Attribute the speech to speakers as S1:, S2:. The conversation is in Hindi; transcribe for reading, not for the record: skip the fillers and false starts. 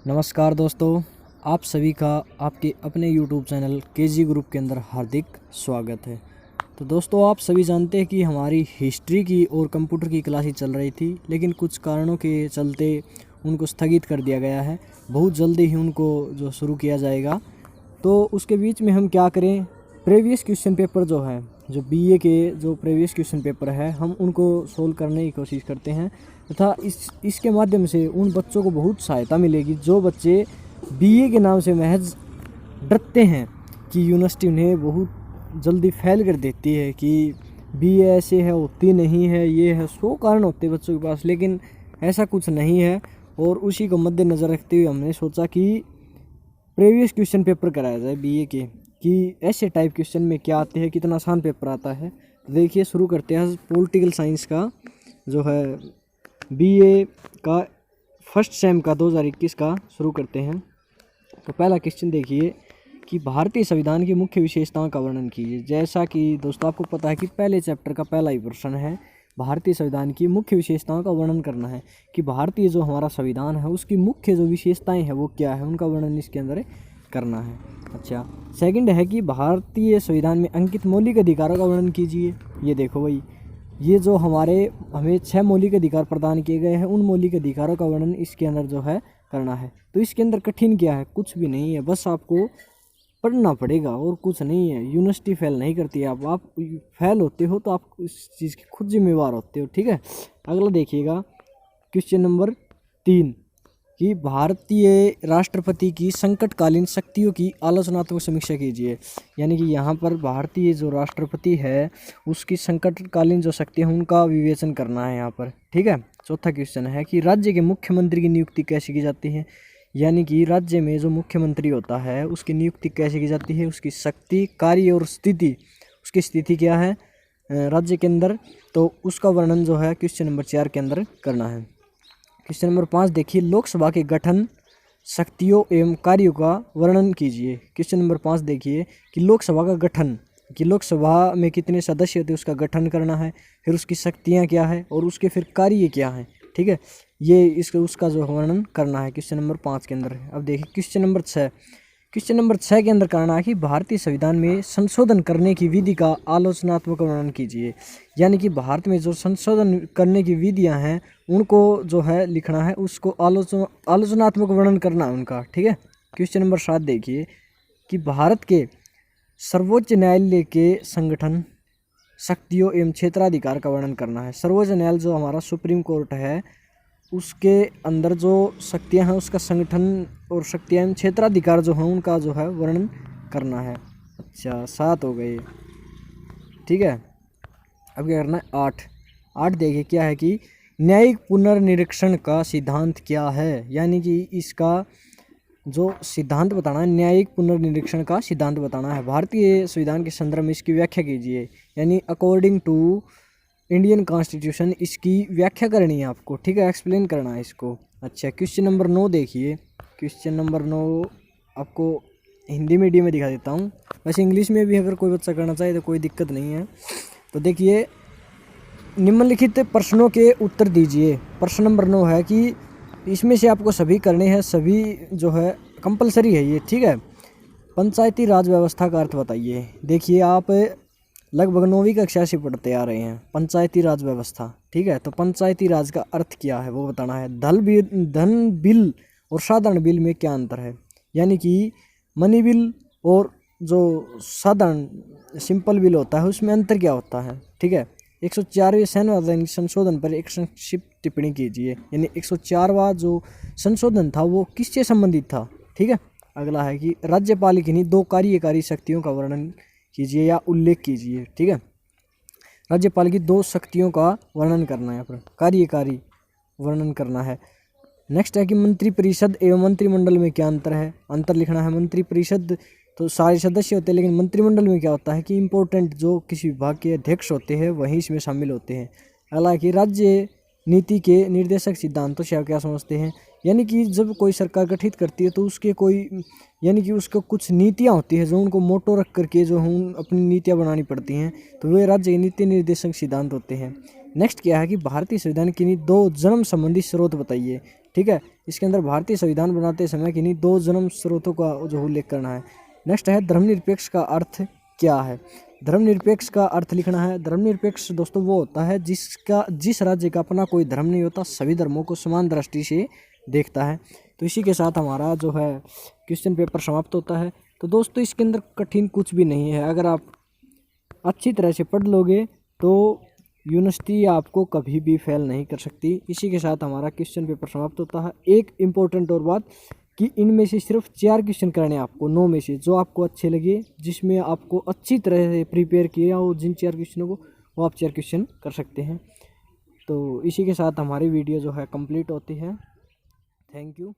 S1: नमस्कार दोस्तों, आप सभी का आपके अपने YouTube चैनल केजी ग्रुप के अंदर हार्दिक स्वागत है। तो दोस्तों, आप सभी जानते हैं कि हमारी हिस्ट्री की और कंप्यूटर की क्लासें चल रही थी, लेकिन कुछ कारणों के चलते उनको स्थगित कर दिया गया है। बहुत जल्दी ही उनको जो शुरू किया जाएगा। तो उसके बीच में हम क्या करें, प्रीवियस क्वेश्चन पेपर जो है, जो बीए के जो प्रीवियस क्वेश्चन पेपर है, हम उनको सोल्व करने की कोशिश करते हैं तथा इसके माध्यम से उन बच्चों को बहुत सहायता मिलेगी जो बच्चे बीए के नाम से महज डरते हैं कि यूनिवर्सिटी उन्हें बहुत जल्दी फेल कर देती है कि बीए ऐसे है, होती नहीं है, ये है, 100 कारण होते हैं बच्चों के पास, लेकिन ऐसा कुछ नहीं है। और उसी को मद्देनज़र रखते हुए हमने सोचा कि प्रीवियस क्वेश्चन पेपर कराया जाए बीए के, कि ऐसे टाइप क्वेश्चन में क्या आते हैं, कितना आसान पेपर आता है। तो देखिए, शुरू करते हैं पॉलिटिकल साइंस का जो है बीए का फर्स्ट सेम का 2021 का शुरू करते हैं। तो पहला क्वेश्चन देखिए कि भारतीय संविधान की मुख्य विशेषताओं का वर्णन कीजिए। जैसा कि दोस्तों आपको पता है कि पहले चैप्टर का पहला ही प्रश्न है, भारतीय संविधान की मुख्य विशेषताओं का वर्णन करना है कि भारतीय जो हमारा संविधान है उसकी मुख्य जो विशेषताएं हैं वो क्या है, उनका वर्णन इसके अंदर करना है। अच्छा, सेकंड है कि भारतीय संविधान में अंकित मौलिक अधिकारों का वर्णन कीजिए। ये देखो भाई, ये जो हमें 6 मौलिक अधिकार प्रदान किए गए हैं, उन मौलिक अधिकारों का वर्णन इसके अंदर जो है करना है। तो इसके अंदर कठिन क्या है, कुछ भी नहीं है, बस आपको पढ़ना पड़ेगा और कुछ नहीं है। यूनिवर्सिटी फेल नहीं करती है, आप फेल होते हो तो आप इस चीज़ के खुद जिम्मेवार होते हो, ठीक है। अगला देखिएगा क्वेश्चन नंबर 3 कि भारतीय राष्ट्रपति की संकटकालीन शक्तियों की आलोचनात्मक समीक्षा कीजिए। यानी कि यहाँ पर भारतीय जो राष्ट्रपति है उसकी संकटकालीन जो शक्तियाँ हैं उनका विवेचन करना है यहाँ पर, ठीक है। चौथा क्वेश्चन है कि राज्य के मुख्यमंत्री की नियुक्ति कैसे की जाती है। यानी कि राज्य में जो मुख्यमंत्री होता है उसकी नियुक्ति कैसे की जाती है, उसकी शक्ति, कार्य और स्थिति, उसकी स्थिति क्या है राज्य के अंदर, तो उसका वर्णन जो है क्वेश्चन नंबर 4 के अंदर करना है। क्वेश्चन नंबर 5 देखिए, लोकसभा के गठन, शक्तियों एवं कार्यों का वर्णन कीजिए। क्वेश्चन नंबर 5 देखिए कि लोकसभा का गठन, कि लोकसभा में कितने सदस्य होते हैं उसका गठन करना है, फिर उसकी शक्तियाँ क्या है और उसके फिर कार्य क्या हैं, ठीक है। ये उसका जो वर्णन करना है क्वेश्चन नंबर 5 के अंदर। अब देखिए क्वेश्चन नंबर 6, क्वेश्चन नंबर 6 के अंदर करना है कि भारतीय संविधान में संशोधन करने की विधि का आलोचनात्मक वर्णन कीजिए। यानी कि भारत में जो संशोधन करने की विधियां हैं उनको जो है लिखना है, उसको आलोचनात्मक वर्णन करना है उनका, ठीक है। क्वेश्चन नंबर 7 देखिए कि भारत के सर्वोच्च न्यायालय के संगठन, शक्तियों एवं क्षेत्राधिकार का वर्णन करना है। सर्वोच्च न्यायालय जो हमारा सुप्रीम कोर्ट है उसके अंदर जो शक्तियां हैं उसका संगठन और शक्तियां क्षेत्राधिकार जो हैं उनका जो है वर्णन करना है। अच्छा, 7 हो गए, ठीक है। अब क्या करना है, 8 देखिए क्या है कि न्यायिक पुनर्निरीक्षण का सिद्धांत क्या है। यानी कि इसका जो सिद्धांत बताना है, न्यायिक पुनर्निरीक्षण का सिद्धांत बताना है। भारतीय संविधान के संदर्भ में इसकी व्याख्या कीजिए। यानी अकॉर्डिंग टू इंडियन कॉन्स्टिट्यूशन इसकी व्याख्या करनी है आपको, ठीक है, एक्सप्लेन करना है इसको। अच्छा, क्वेश्चन नंबर 9 देखिए, क्वेश्चन नंबर 9 आपको हिंदी मीडियम में दिखा देता हूँ, वैसे इंग्लिश में भी अगर कोई बच्चा करना चाहे तो कोई दिक्कत नहीं है। तो देखिए, निम्नलिखित प्रश्नों के उत्तर दीजिए। प्रश्न नंबर 9 है कि इसमें से आपको सभी करने हैं, सभी जो है कंपलसरी है ये, ठीक है। पंचायती राज व्यवस्था का अर्थ बताइए। देखिए, आप लगभग 9वीं कक्षा से पढ़ते आ रहे हैं पंचायती राज व्यवस्था, ठीक है। तो पंचायती राज का अर्थ क्या है वो बताना है। धन बिल और साधारण बिल में क्या अंतर है। यानी कि मनी बिल और जो साधारण सिंपल बिल होता है उसमें अंतर क्या होता है, ठीक है। 104वें संविधान संशोधन पर एक संक्षिप्त टिप्पणी कीजिए। यानी 104वां जो संशोधन था वो किससे संबंधित था, ठीक है। अगला है कि राज्यपाल की 2 कार्यकारी शक्तियों का वर्णन कीजिए या उल्लेख कीजिए, ठीक है। राज्यपाल की 2 शक्तियों का वर्णन करना है, यहाँ पर कार्यकारी वर्णन करना है। नेक्स्ट है कि मंत्रिपरिषद एवं मंत्रिमंडल में क्या अंतर है, अंतर लिखना है। मंत्रिपरिषद तो सारे सदस्य होते हैं, लेकिन मंत्रिमंडल में क्या होता है कि इम्पोर्टेंट जो किसी विभाग के अध्यक्ष होते हैं वहीं इसमें शामिल होते हैं। अगला कि राज्य नीति के निर्देशक सिद्धांतों से आप क्या समझते हैं। यानी कि जब कोई सरकार गठित करती है तो उसके कोई यानी कि उसको कुछ नीतियाँ होती है जो उनको मोटो रख करके जो हम अपनी नीतियाँ बनानी पड़ती हैं, तो वे राज्य के नीति निर्देशक सिद्धांत होते हैं। नेक्स्ट क्या है कि भारतीय संविधान की 2 जन्म संबंधी स्रोत बताइए। ठीक है। इसके अंदर भारतीय संविधान बनाते समय किन्हीं 2 जन्म स्रोतों का जो उल्लेख करना है। नेक्स्ट है धर्मनिरपेक्ष का अर्थ क्या है। धर्मनिरपेक्ष का अर्थ लिखना है। धर्मनिरपेक्ष दोस्तों वो होता है जिस राज्य का अपना कोई धर्म नहीं होता, सभी धर्मों को समान दृष्टि से देखता है। तो इसी के साथ हमारा जो है क्वेश्चन पेपर समाप्त होता है। तो दोस्तों इसके अंदर कठिन कुछ भी नहीं है, अगर आप अच्छी तरह से पढ़ लोगे तो यूनिवर्सिटी आपको कभी भी फेल नहीं कर सकती। इसी के साथ हमारा क्वेश्चन पेपर समाप्त होता है। एक इम्पोर्टेंट और बात कि इनमें से सिर्फ 4 क्वेश्चन करने हैं आपको, 9 में से, जो आपको अच्छे लगे, जिसमें आपको अच्छी तरह से प्रिपेयर किया हो जिन 4 क्वेश्चनों को, वो आप 4 क्वेश्चन कर सकते हैं। तो इसी के साथ हमारी वीडियो जो है कंप्लीट होती है। Thank you.